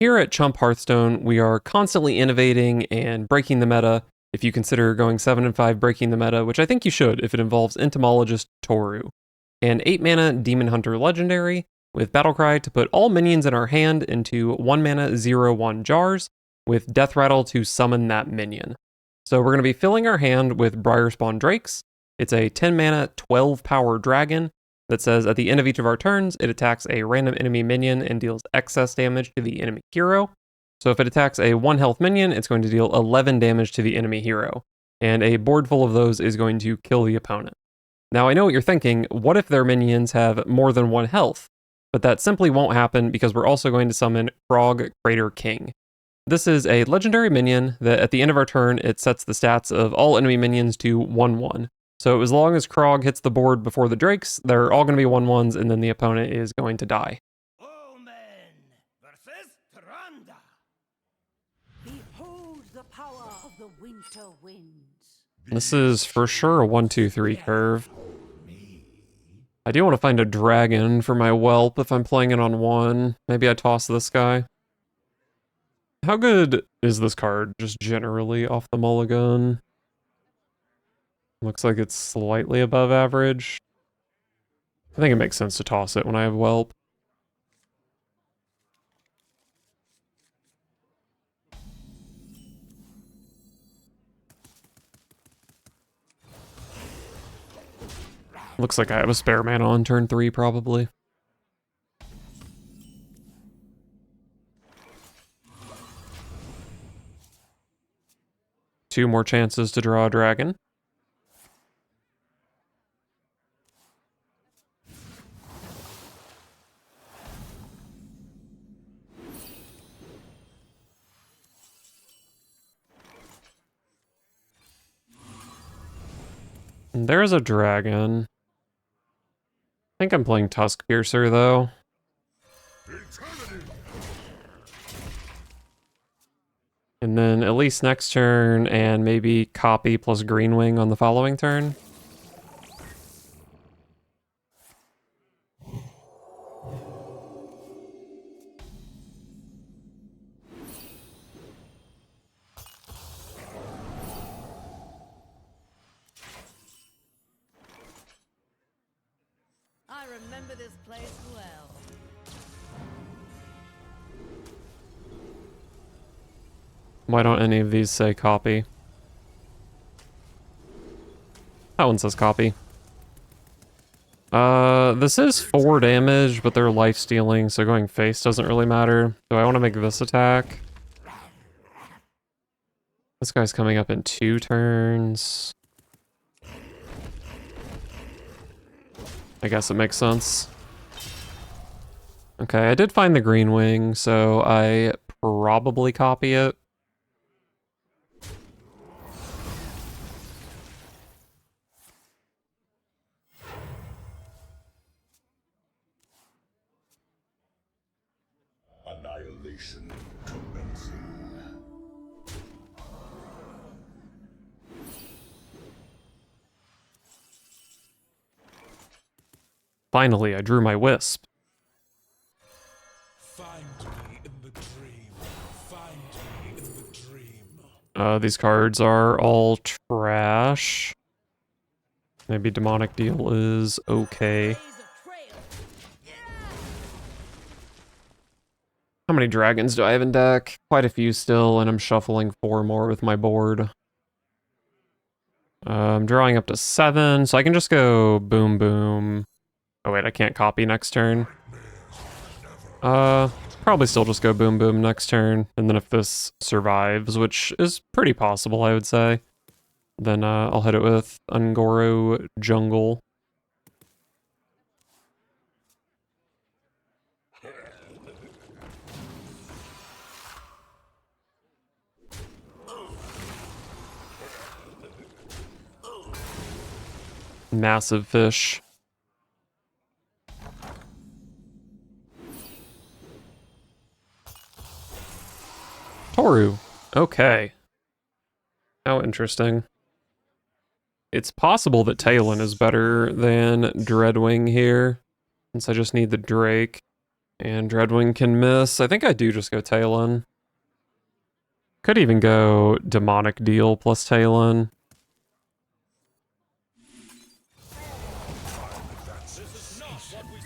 Here at Chump Hearthstone, we are constantly innovating and breaking the meta. If you consider going 7 and 5 breaking the meta, which I think you should if it involves Entomologist Toru, an 8 mana Demon Hunter legendary with Battlecry to put all minions in our hand into 1 mana 0/1 jars with Death Rattle to summon that minion. So we're going to be filling our hand with Briarspawn Drakes. It's a 10 mana 12 power dragon that says at the end of each of our turns, it attacks a random enemy minion and deals excess damage to the enemy hero. So if it attacks a 1 health minion, it's going to deal 11 damage to the enemy hero. And a board full of those is going to kill the opponent. Now I know what you're thinking, what if their minions have more than 1 health? But that simply won't happen because we're also going to summon Frog Crater King. This is a legendary minion that at the end of our turn, it sets the stats of all enemy minions to 1/1. So as long as Krog hits the board before the Drakes, they're all going to be 1/1s, and then the opponent is going to die. Omen versus Tyrande. Behold the power of the winter winds. This is for sure a 1-2-3 curve. I do want to find a dragon for my whelp if I'm playing it on 1. Maybe I toss this guy. How good is this card, just generally off the mulligan? Looks like it's slightly above average. I think it makes sense to toss it when I have whelp. Looks like I have a spare mana on turn 3, probably. Two more chances to draw a dragon. And there's a dragon. I think I'm playing Tusk Piercer, though. And then at least next turn, and maybe copy plus Green Wing on the following turn. I remember this place well. Why don't any of these say copy? That one says copy. This is 4 damage, but they're life stealing, so going face doesn't really matter. So I want to make this attack. This guy's coming up in 2 turns. I guess it makes sense. Okay, I did find the Green Wing, so I probably copy it. Annihilation commencing. Finally, I drew my Wisp. Find me in the dream. Find me in the dream. These cards are all trash. Maybe Demonic Deal is okay. How many dragons do I have in deck? Quite a few still, and I'm shuffling 4 more with my board. I'm drawing up to 7, so I can just go boom boom. Oh wait, I can't copy next turn. Probably still just go boom boom next turn, and then if this survives, which is pretty possible, I would say, then I'll hit it with Ungoro Jungle. Massive fish. Toru. Okay. How interesting. It's possible that Talon is better than Dreadwing here, since I just need the Drake. And Dreadwing can miss. I think I do just go Talon. Could even go Demonic Deal plus Talon.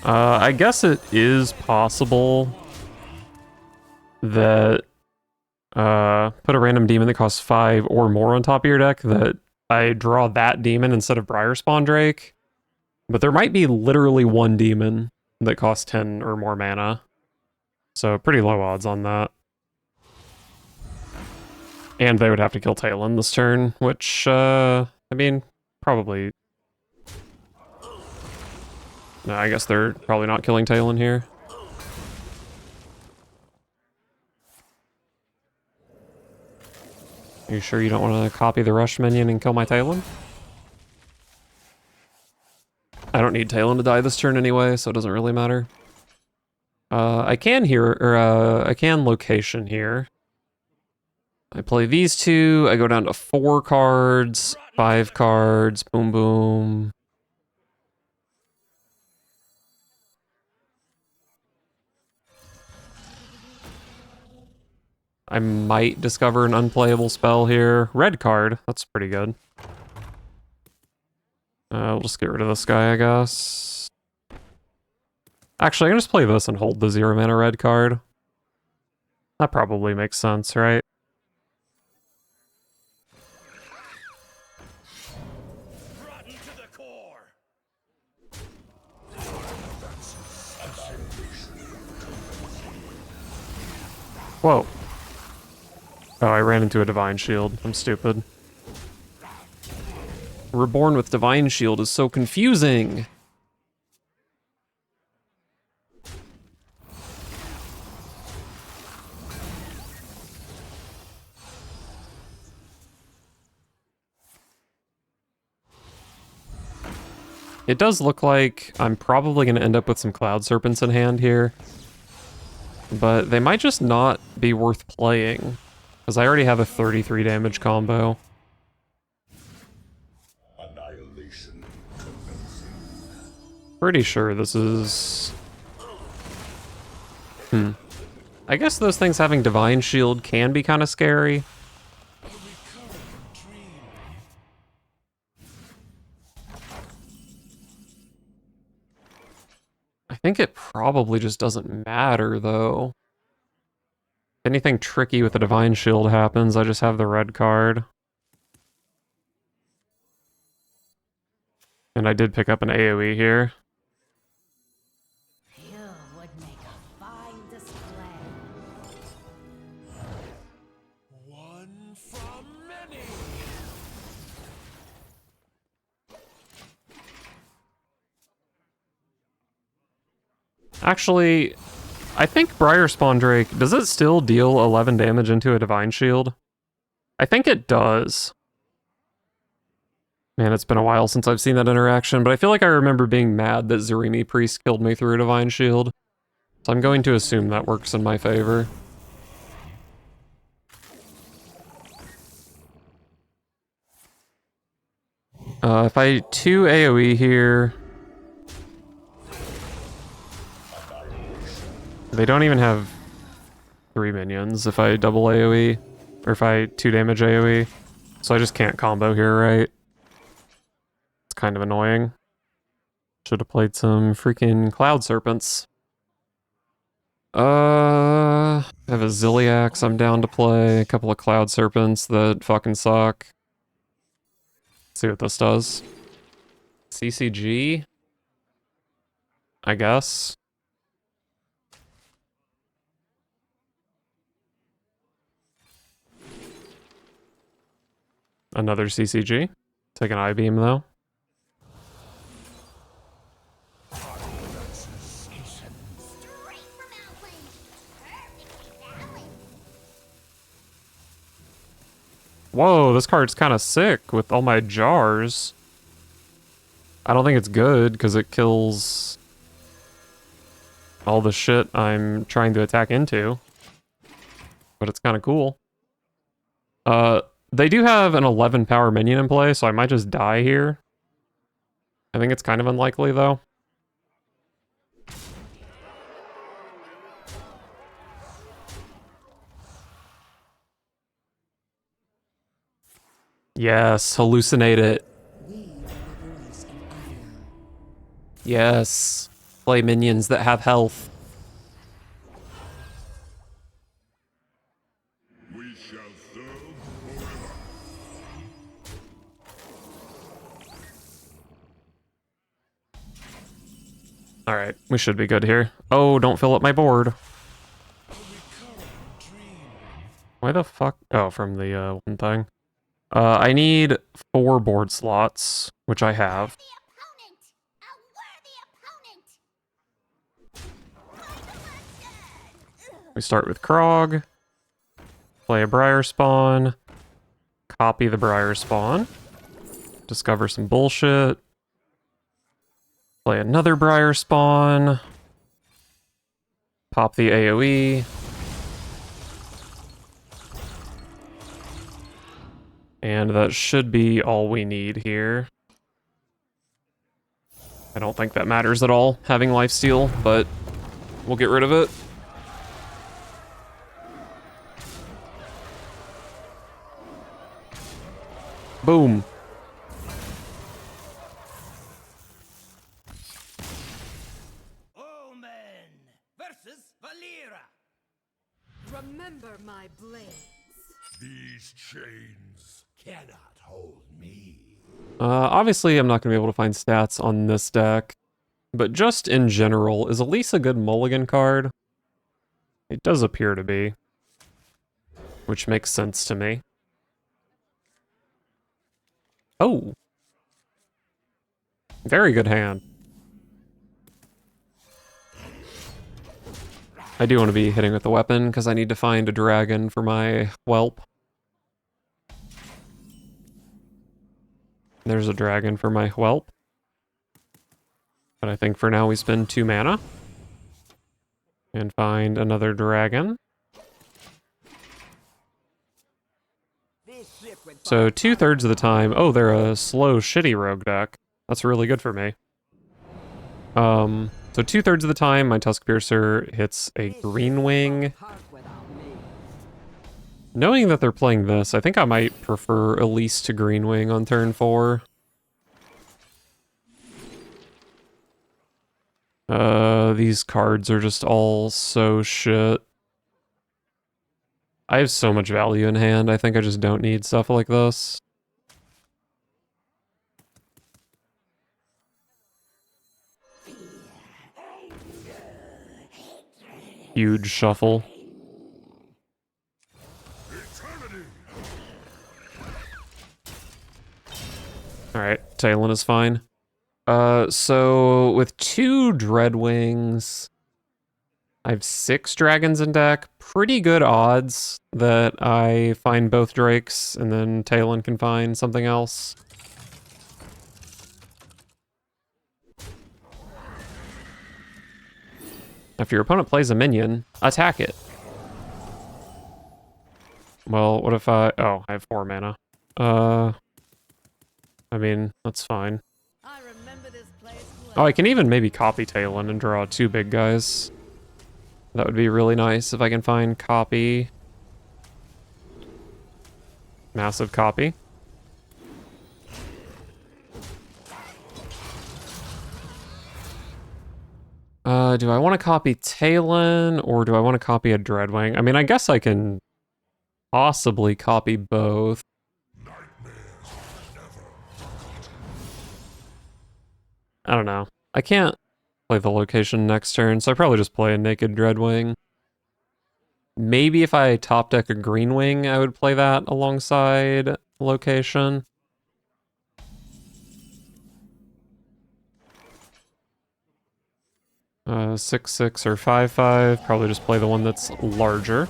I guess it is possible that put a random demon that costs 5 or more on top of your deck, that I draw that demon instead of Briarspawn Drake. But there might be literally one demon that costs 10 or more mana. So pretty low odds on that. And they would have to kill Talon this turn, which, I mean, probably... No, I guess they're probably not killing Talon here. Are you sure you don't want to copy the rush minion and kill my Talon? I don't need Talon to die this turn anyway, so it doesn't really matter. I can I can location here. I play these two, I go down to 4 cards, 5 cards, boom boom. I might discover an unplayable spell here. Red card, that's pretty good. We'll just get rid of this guy, I guess. Actually, I can just play this and hold the 0 mana red card. That probably makes sense, right? Rotten to the core. Whoa. Oh, I ran into a Divine Shield. I'm stupid. Reborn with Divine Shield is so confusing. It does look like I'm probably going to end up with some Cloud Serpents in hand here. But they might just not be worth playing, because I already have a 33 damage combo. Annihilation. Pretty sure this is... I guess those things having Divine Shield can be kind of scary. I think it probably just doesn't matter, though. If anything tricky with the Divine Shield happens, I just have the red card. And I did pick up an AoE here. You would make a fine display. One from many. Actually, I think Briarspawn Drake, does it still deal 11 damage into a Divine Shield? I think it does. Man, it's been a while since I've seen that interaction, but I feel like I remember being mad that Zarimi Priest killed me through a Divine Shield. So I'm going to assume that works in my favor. If I 2 AoE here... They don't even have 3 minions if I double AoE, or if I 2 damage AoE. So I just can't combo here, right? It's kind of annoying. Should have played some freaking Cloud Serpents. I have a Zilliax I'm down to play, a couple of Cloud Serpents that fucking suck. Let's see what this does. CCG? I guess. Another CCG. Take an I-beam though. Whoa, this card's kind of sick with all my jars. I don't think it's good because it kills all the shit I'm trying to attack into. But it's kind of cool. They do have an 11 power minion in play, so I might just die here. I think it's kind of unlikely, though. Yes, hallucinate it. We are the voice of Aya. Yes. Play minions that have health. We shall serve forever. Alright, we should be good here. Oh, don't fill up my board. Why the fuck? Oh, from the one thing. I need 4 board slots, which I have. The opponent! A worthy opponent! We start with Krog. Play a Briar Spawn. Copy the Briar Spawn. Discover some bullshit. Play another Briar Spawn. Pop the AoE. And that should be all we need here. I don't think that matters at all, having lifesteal, but we'll get rid of it. Boom. Omen versus Valera. Remember my blades. These chains cannot hold me. Obviously, I'm not going to be able to find stats on this deck, but just in general, is Elise a good mulligan card? It does appear to be, which makes sense to me. Oh. Very good hand. I do want to be hitting with the weapon, because I need to find a dragon for my whelp. There's a dragon for my whelp. But I think for now we spend 2 mana. And find another dragon. So 2/3 of the time, oh, they're a slow, shitty rogue deck. That's really good for me. So 2/3 of the time, my Tusk Piercer hits a green wing. Knowing that they're playing this, I think I might prefer Elise to green wing on turn 4. These cards are just all so shit. I have so much value in hand, I think I just don't need stuff like this. Huge shuffle. Alright, Talon is fine. So with 2 Dreadwings, I have 6 dragons in deck. Pretty good odds that I find both Drakes and then Talon can find something else. If your opponent plays a minion, attack it. Well, what if I... Oh, I have 4 mana. I mean, that's fine. I remember this place Oh, I can even maybe copy Talon and draw 2 big guys. That would be really nice if I can find copy. Massive copy. Do I want to copy Talon or do I want to copy a Dreadwing? I mean, I guess I can possibly copy both. I don't know. I can't play the location next turn, so I probably just play a naked Dreadwing. Maybe if I top deck a green wing, I would play that alongside location. Uh, 6/6 or 5/5. Probably just play the one that's larger.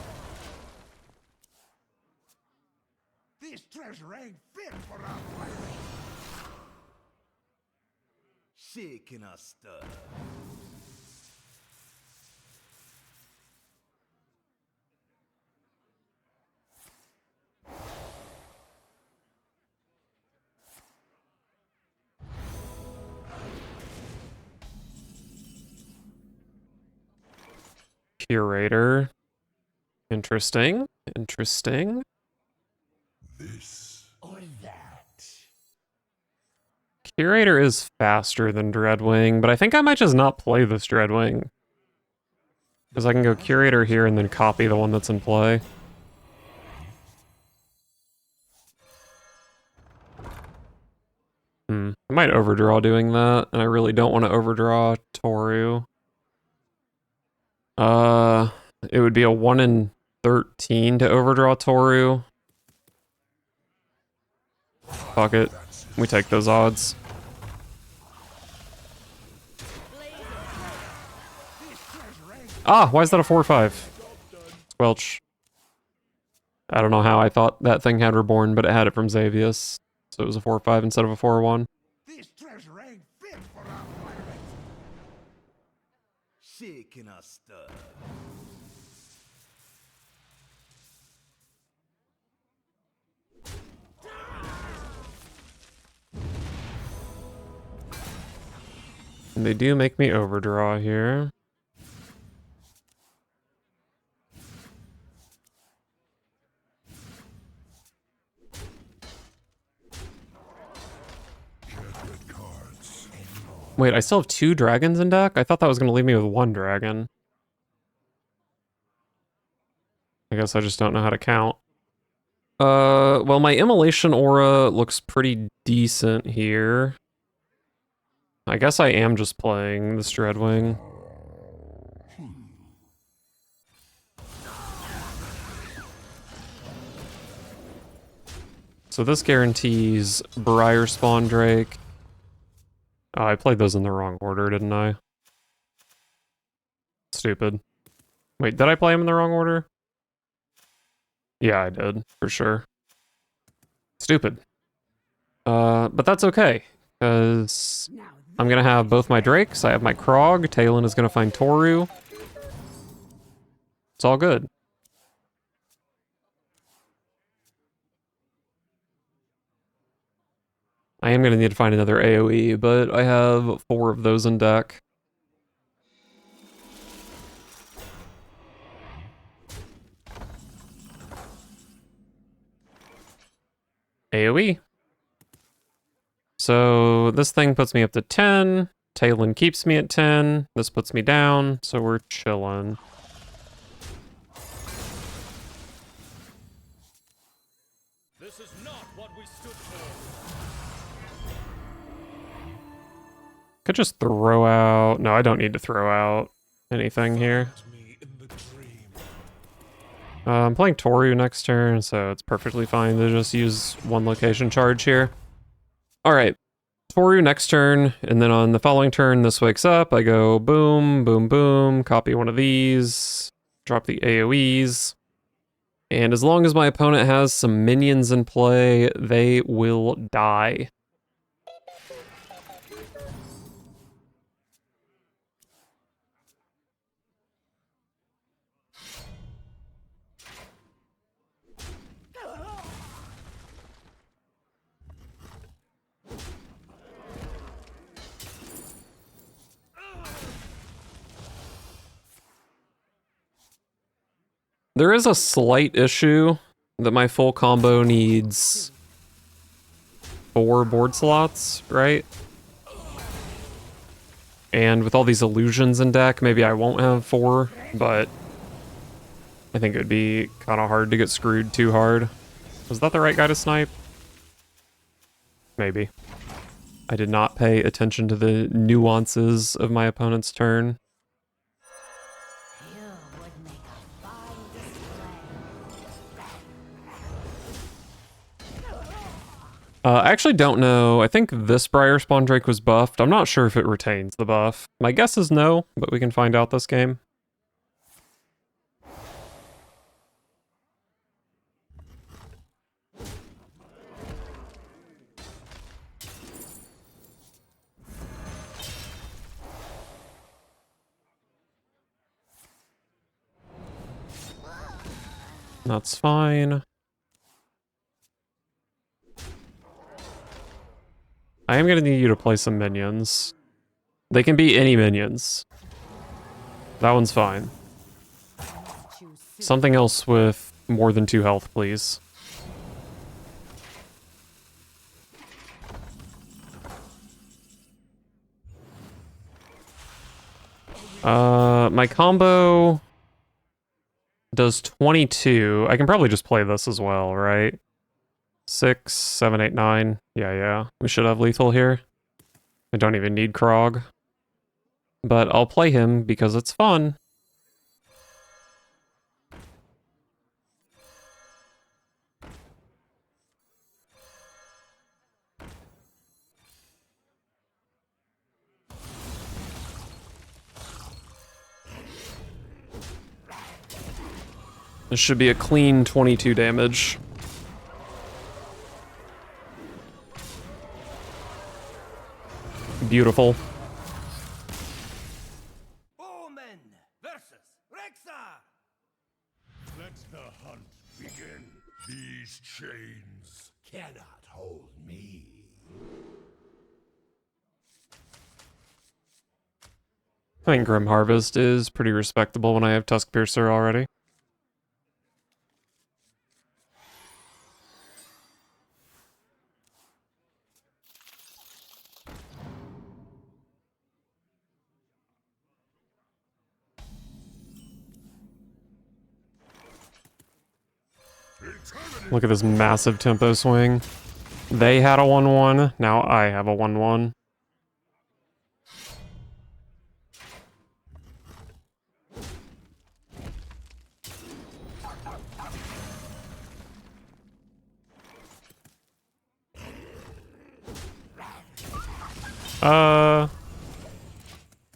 This treasure ain't fit for our planet. Shaking us stir. Curator. Interesting. Interesting. This or that. Curator is faster than Dreadwing, but I think I might just not play this Dreadwing. Because I can go Curator here and then copy the one that's in play. I might overdraw doing that, and I really don't want to overdraw Toru. It would be a 1 in 13 to overdraw Toru. Fuck it. We take those odds. Ah, why is that a 4/5? Squelch. I don't know how I thought that thing had Reborn, but it had it from Xavius. So it was a 4/5 instead of a 4/1. This treasure ain't fit for our pirates. Shaking our stuff. And they do make me overdraw here. Wait, I still have 2 dragons in deck? I thought that was going to leave me with 1 dragon. I guess I just don't know how to count. Well, my Immolation Aura looks pretty decent here. I guess I am just playing this Dreadwing. So this guarantees Briar Spawn Drake. Oh, I played those in the wrong order, didn't I? Stupid. Wait, did I play them in the wrong order? Yeah, I did, for sure. Stupid. But that's okay, because I'm gonna have both my Drakes, I have my Krog, Talon is gonna find Toru. It's all good. I am gonna need to find another AoE, but I have 4 of those in deck. AoE. So this thing puts me up to 10. Talon keeps me at 10. This puts me down, so we're chilling. This is not what we stood for. Could just throw out... No, I don't need to throw out anything here. Me in the dream. I'm playing Toru next turn, so it's perfectly fine to just use 1 location charge here. Alright, Toru next turn, and then on the following turn, this wakes up, I go boom, boom, boom, copy one of these, drop the AoEs, and as long as my opponent has some minions in play, they will die. There is a slight issue that my full combo needs 4 board slots, right? And with all these illusions in deck, maybe I won't have 4, but I think it would be kind of hard to get screwed too hard. Was that the right guy to snipe? Maybe. I did not pay attention to the nuances of my opponent's turn. You would make a fine display. I actually don't know. I think this Briar Spawn Drake was buffed. I'm not sure if it retains the buff. My guess is no, but we can find out this game. That's fine. I am going to need you to play some minions. They can be any minions. That one's fine. Something else with more than 2 health, please. My combo does 22. I can probably just play this as well, right? 6, 7, 8, 9. Yeah. We should have lethal here. I don't even need Krog. But I'll play him because it's fun. This should be a clean 22 damage. Beautiful. Omen versus Rexar. Let the hunt begin. These chains Cannot hold me. I think Grim Harvest is pretty respectable when I have Tusk Piercer already. Look at this massive tempo swing. They had a 1-1, now I have a 1-1.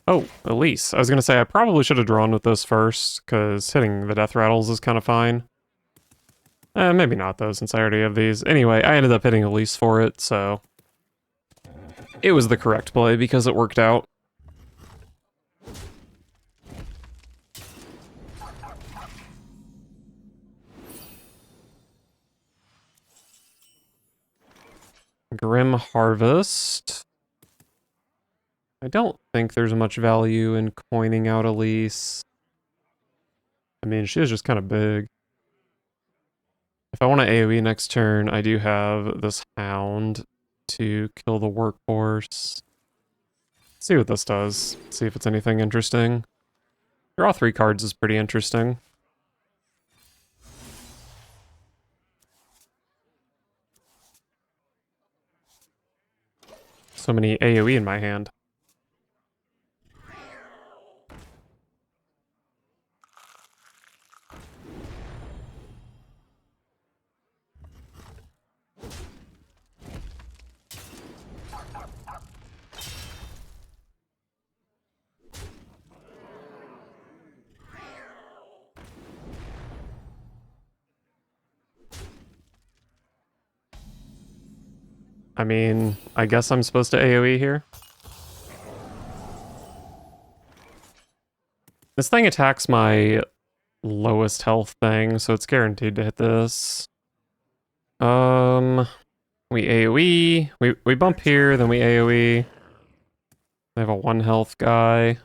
Oh, Elise. I was gonna say I probably should have drawn with this first, because hitting the death rattles is kind of fine. Maybe not though, since I already have these. Anyway, I ended up hitting Elise for it, so it was the correct play because it worked out. Grim Harvest. I don't think there's much value in coining out Elise. I mean, she is just kind of big. If I want to AoE next turn, I do have this Hound to kill the workforce. See what this does. See if it's anything interesting. Draw 3 cards is pretty interesting. So many AoE in my hand. I mean, I guess I'm supposed to AoE here. This thing attacks my lowest health thing, so it's guaranteed to hit this. We AoE. We bump here, then we AoE. I have a 1 health guy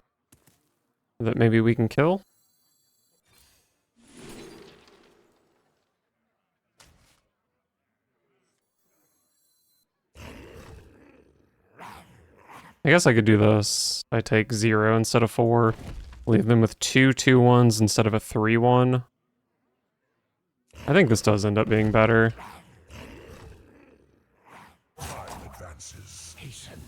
that maybe we can kill. I guess I could do this. I take 0 instead of 4. Leave them with 2 2-1s instead of a 3-1. I think this does end up being better. time advances. Hasten.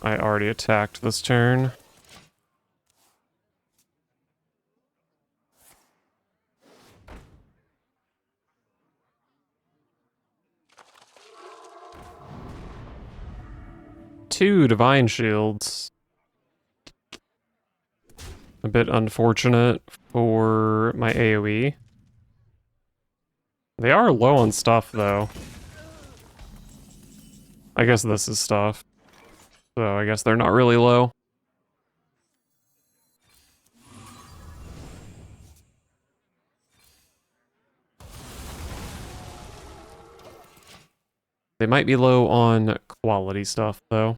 I already attacked this turn. Two Divine Shields. A bit unfortunate for my AoE. They are low on stuff, though. I guess this is stuff. So I guess they're not really low. They might be low on quality stuff, though.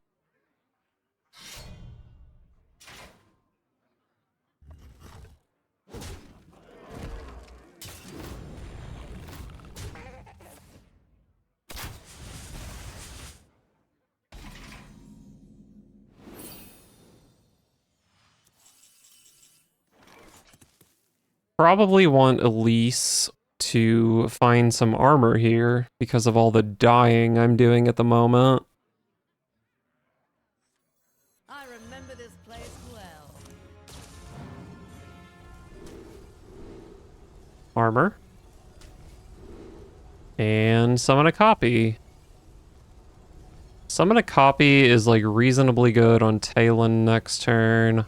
probably want Elise to find some armor here because of all the dying I'm doing at the moment. I remember this place well. Armor. And summon a copy. Summon a copy is like reasonably good on Talon next turn. I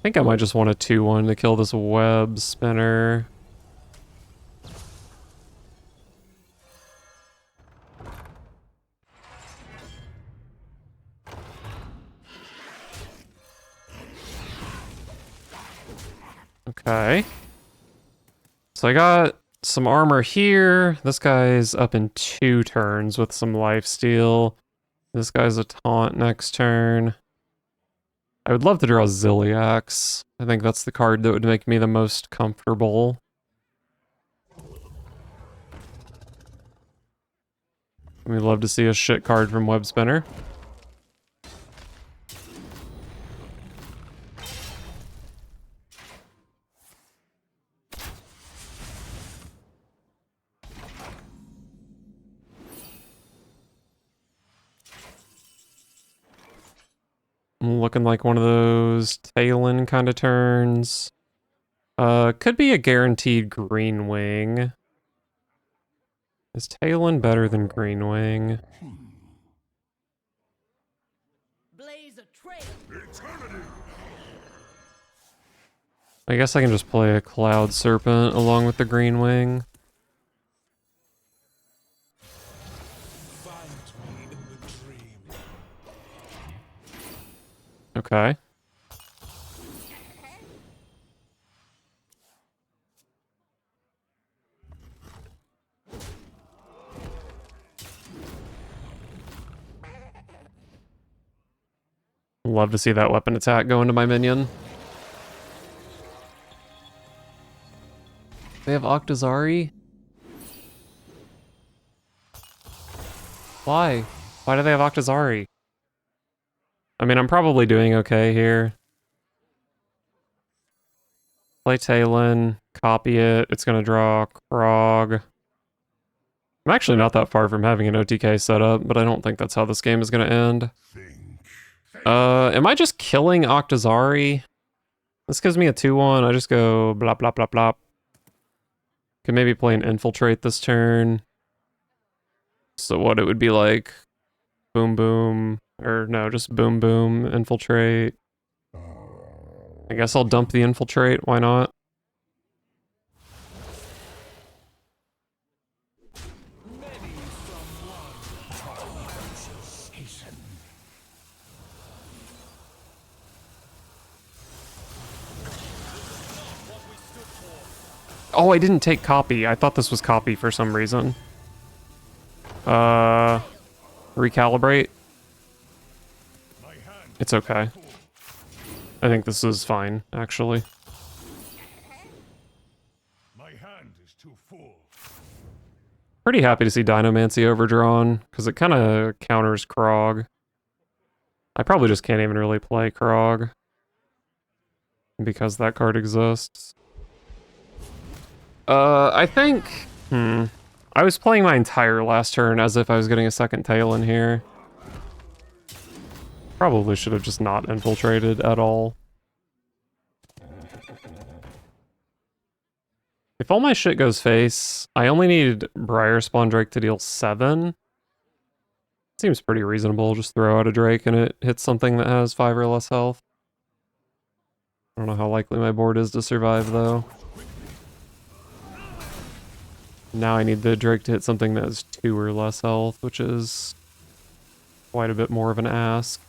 think I might just want a 2/1 to kill this web spinner. Okay. So I got some armor here. This guy's up in 2 turns with some lifesteal. This guy's a taunt next turn. I would love to draw Ziliax. I think that's the card that would make me the most comfortable. We'd love to see a shit card from Web Spinner. Looking like one of those Talon kind of turns. Could be a guaranteed Green Wing. Is Talon better than Green Wing? Blaze a trail. I guess I can just play a Cloud Serpent along with the Green Wing. Find me in the dream. Okay. Love to see that weapon attack go into my minion. They have Octazari? Why? Why do they have Octazari? I mean, I'm probably doing okay here. Play Talon, copy it. It's gonna draw Krog. I'm actually not that far from having an OTK set up, but I don't think that's how this game is gonna end. Am I just killing Octazari? This gives me a 2/1. I just go blah blah blah blah. Could maybe play an Infiltrate this turn. So what it would be like, boom boom, or no, just boom boom, Infiltrate. I guess I'll dump the Infiltrate, why not? Oh, I didn't take copy. I thought this was copy for some reason. Recalibrate. It's okay. I think this is fine, actually. My hand is too full. Pretty happy to see Dinomancy overdrawn, because it kind of counters Krog. I probably just can't even really play Krog, because that card exists. I think... I was playing my entire last turn as if I was getting a second Talon here. Probably should have just not infiltrated at all. If all my shit goes face, I only need Briar Spawn Drake to deal 7. Seems pretty reasonable. Just throw out a Drake and it hits something that has 5 or less health. I don't know how likely my board is to survive, though. Now I need the Drake to hit something that has 2 or less health, which is quite a bit more of an ask.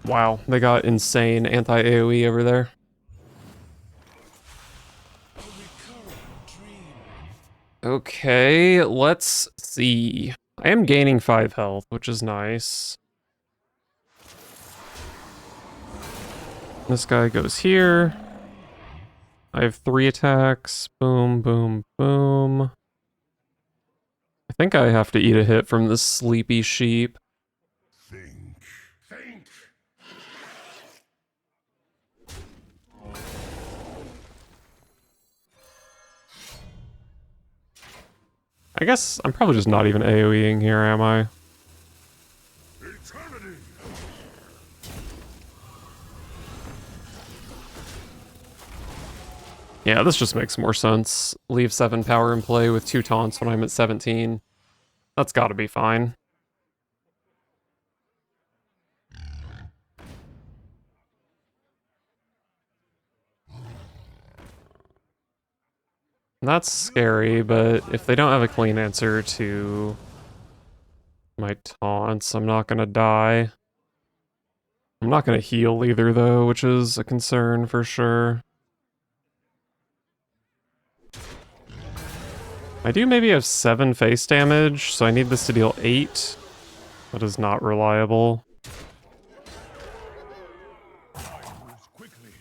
Wow, they got insane anti-AoE over there. Okay, let's see. I am gaining 5 health, which is nice. This guy goes here. I have 3 attacks. Boom, boom, boom. I think I have to eat a hit from this sleepy sheep. Think. Think. I guess I'm probably just not even AoEing here, am I? Eternity. Yeah, this just makes more sense. Leave 7 power in play with 2 taunts when I'm at 17. That's gotta be fine. That's scary, but if they don't have a clean answer to my taunts, I'm not gonna die. I'm not gonna heal either, though, which is a concern for sure. I do maybe have 7 face damage, so I need this to deal 8. That is not reliable. Move quickly.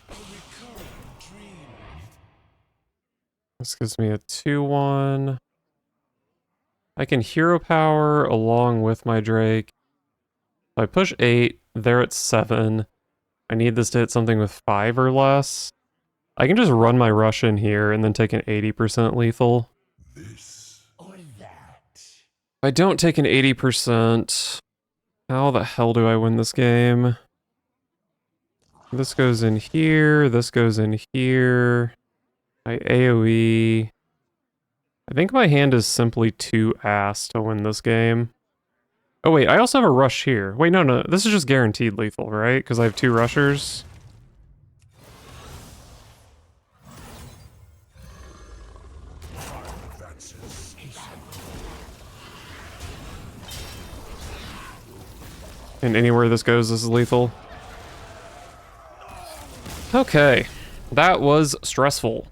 A recurring dream. This gives me a 2-1. I can hero power along with my Drake. If I push 8, they're at 7. I need this to hit something with 5 or less. I can just run my rush in here and then take an 80% lethal. This or that. If I don't take an 80%, how the hell do I win this game? This goes in here, this goes in here. I AoE. I think my hand is simply too ass to win this game. Oh wait, I also have a rush here. Wait, no, this is just guaranteed lethal, right? Because I have 2 rushers. And anywhere this goes, this is lethal. Okay, that was stressful.